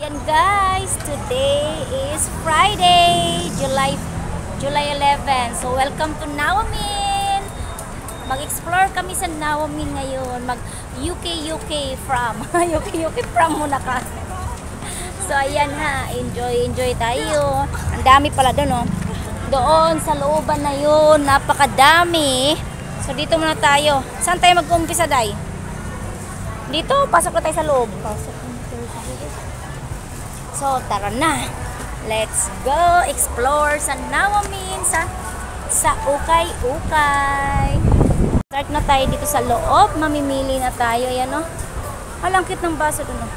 Ayan guys, today is Friday, July 11. So welcome to Nawamin. Mag-explore kami sa Nawamin ngayon. Mag UK from UK from muna ka. So ayan ha, enjoy tayo. Ang dami pala doon, oh. Doon sa looban na yun, napakadami. So dito muna tayo. Saan tayo mag-umpisa, Day? Dito, pasok na tayo sa loob. So tara na. Let's go explore sa Nawamin, sa ukay-ukay. Start na tayo dito sa loob. Mamimili na tayo. Ayan, oh. Alang cute ng baso doon, oh.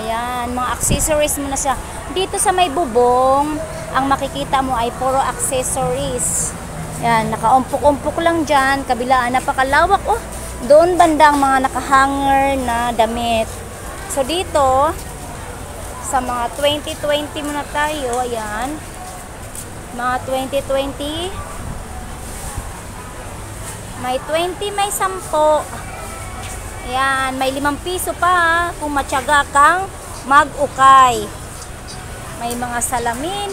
Ayan, mga accessories mo na siya. Dito sa may bubong, ang makikita mo ay puro accessories. Ayan, nakaumpok-umpok lang dyan. Kabilaan, napakalawak, oh. Doon bandang mga nakahanger na damit. So dito, sa mga 2020 muna tayo. Ayan. Mga 2020. May 20, may 10. Ayan, may 5 piso pa kung matyaga kang mag-ukay. May mga salamin.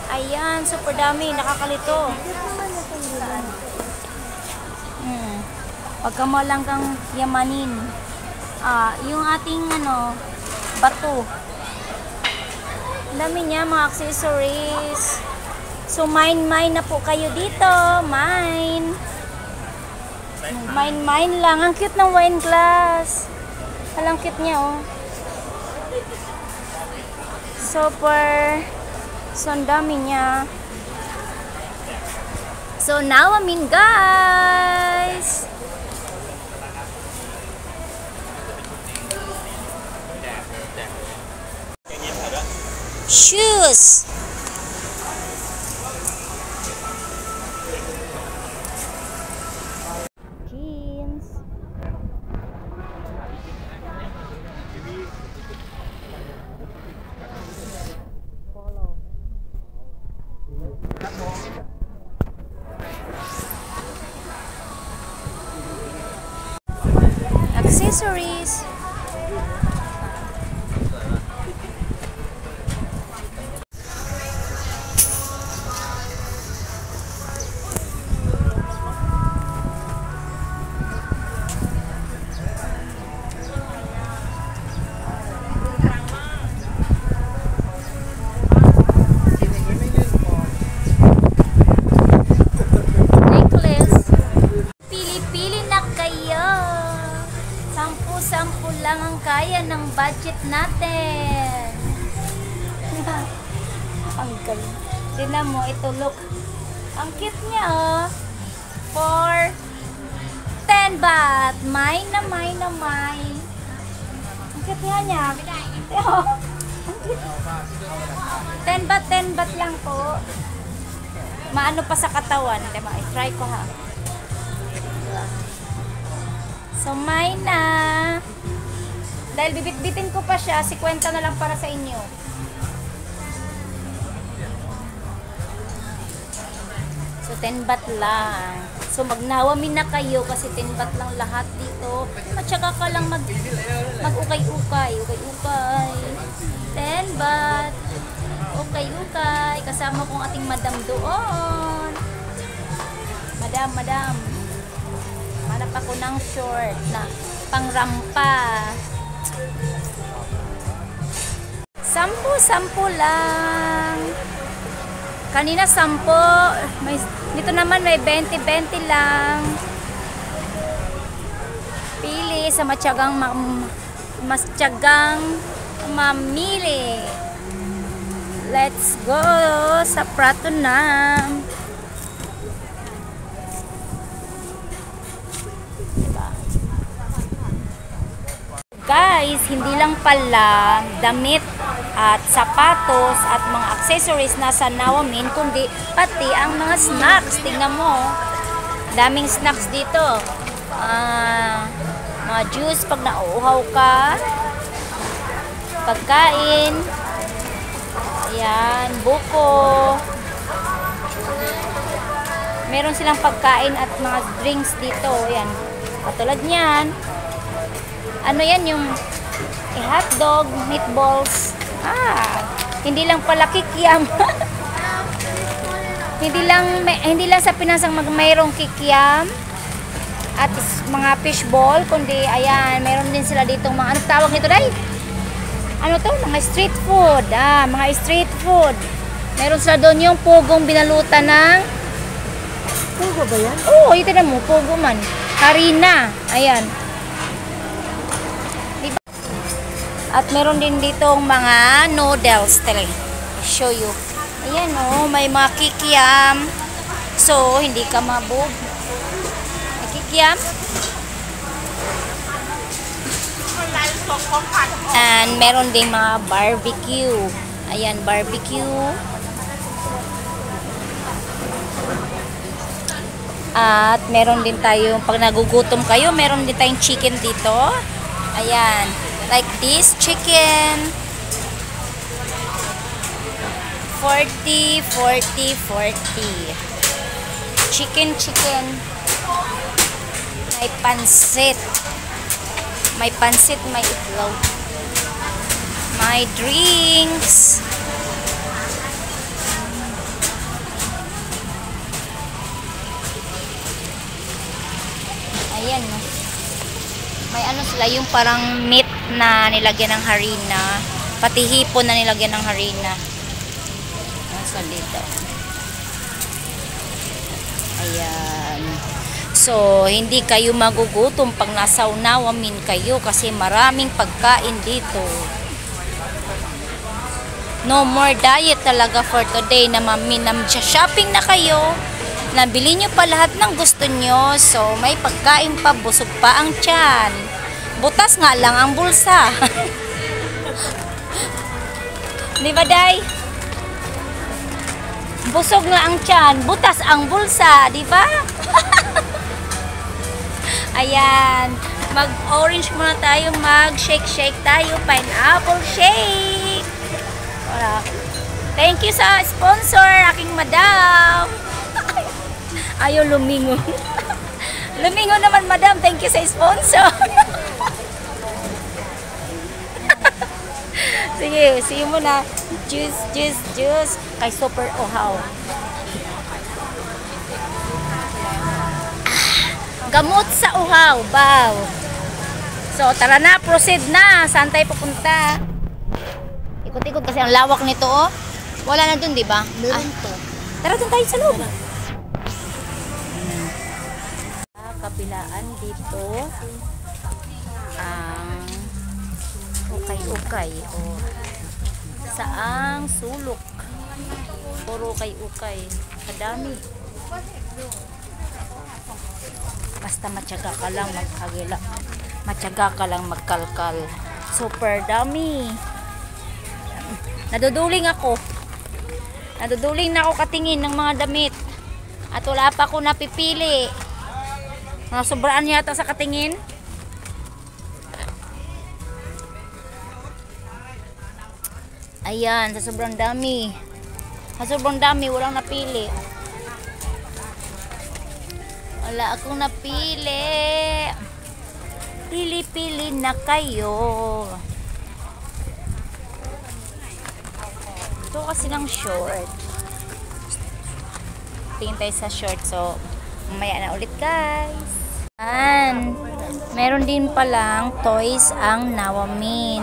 Ayan, super dami. Nakakalito. Pagka mo lang kang yamanin. Yung ating bato. Ang dami niya, mga accessories. So, mine na po kayo dito. Mine lang. Ang cute ng wine glass. Alang cute niya, oh. Super. So, ang dami niya. So, Nawamin, guys. Shoes. Jeans. Polo. Accessories. Sampu lang ang kaya ng budget natin. Ang galing. Tignan mo, ito look. Ang cute niya, oh. For 10 baht. Mine na mine. Ang cute niya. 10 baht lang po. Maano pa sa katawan. Diba? I-try ko, ha. So, mine na. Dahil bibit-bitin ko pa siya, 50 na lang para sa inyo. So, 10 baht lang. So, mag-Nawamin na kayo kasi 10 baht lang lahat dito. Matyaga ka lang mag-ukay-ukay. 10 baht. Ukay-ukay. Kasama kong ating madam doon. Madam. Hanap ako ng short na pangrampa. 10 lang. Kanina 10. Dito naman may 20 lang. Pili sa matyagang mamili. Let's go sa Prato na. Guys, hindi lang pala damit at sapatos at mga accessories na sa Nawamin, kundi pati ang mga snacks. Tingnan mo, daming snacks dito. Mga juice pag nauuhaw ka, pagkain, ayan, buko. Meron silang pagkain at mga drinks dito. Ayan, katulad niyan. Ano yan, yung hotdog, meatballs. Hindi lang pala kikiam. hindi lang sa Pinas ang mayroong kikiam at mga fishball, kundi ayan, meron din sila ditong mga, ano tawag nito, Day? Ano to? Mga street food. Mga street food. Meron sila doon yung pugong binalutan ng... Pugo ba yan? Oo, ito na mo, pugo man. Harina. Ayan. Diba? At meron din ditong mga noodles. Tali, show you. Ayan o, may mga kikiam. So, hindi ka mabog. May kikiam. And meron din mga barbecue. Ayan, barbecue. At meron din tayong, pag nagugutom kayo, meron din tayong chicken dito. Ayan, like this chicken. 40, 40, 40. Chicken. May pansit. May pansit, may itlog. May drinks. Ayan, no. May ano sila, yung parang meat na nilagyan ng harina. Pati hipon na nilagyan ng harina. Nasa dito. Ayan. So, hindi kayo magugutom pag nasa Unawamin kayo kasi maraming pagkain dito. No more diet talaga for today na shopping na kayo. Nabili nyo pa lahat ng gusto nyo. So, may pagkain pa, busog pa ang tiyan. Butas nga lang ang bulsa. Di ba, Day? Busog nga ang tiyan, butas ang bulsa, di ba? Ayan, mag-orange muna tayo, mag-shake tayo, pineapple shake. Wala. Thank you sa sponsor, aking madam. Ayaw lumingon. Lumingon naman, madam. Thank you sa sponsor. Sige muna. Juice. Kay Super Uhaw. Gamot sa uhaw. Wow. So, tara na. Proceed na. Saan tayo pupunta? Ikot-ikot kasi ang lawak nito, oh. Wala na dun, di ba? Meron pa. Tara dun tayo sa loob. Kabilaan dito ang ukay-ukay o saang sulok, puro ukay-ukay, kadami, basta matyaga ka lang magkagila, matyaga ka lang magkalkal, super dami. Naduduling na ako katingin ng mga damit at wala pa ako napipili. Sobraan yata sa katingin. Ayan, sa sobrang dami. Walang napili. Wala akong napili. Pili-pili na kayo. Ito kasi ng short. Tingin tayo sa short. So, mamaya na ulit, guys. Meron din palang toys ang Nawamin.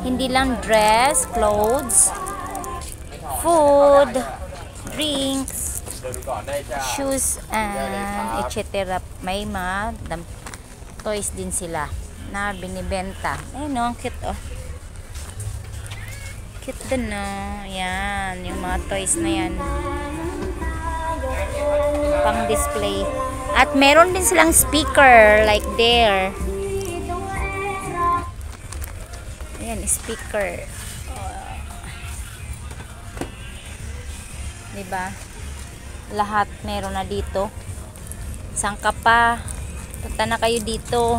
Hindi lang dress, clothes, food, drinks, shoes, and etc. May mga toys din sila na binibenta. Ayun, no, cute, oh. Cute din, no. Yan, yung mga toys na yan. Pang display. At meron din silang speaker like there. Ayan, speaker. Diba? Lahat meron na dito. Saan ka pa? Punta na kayo dito.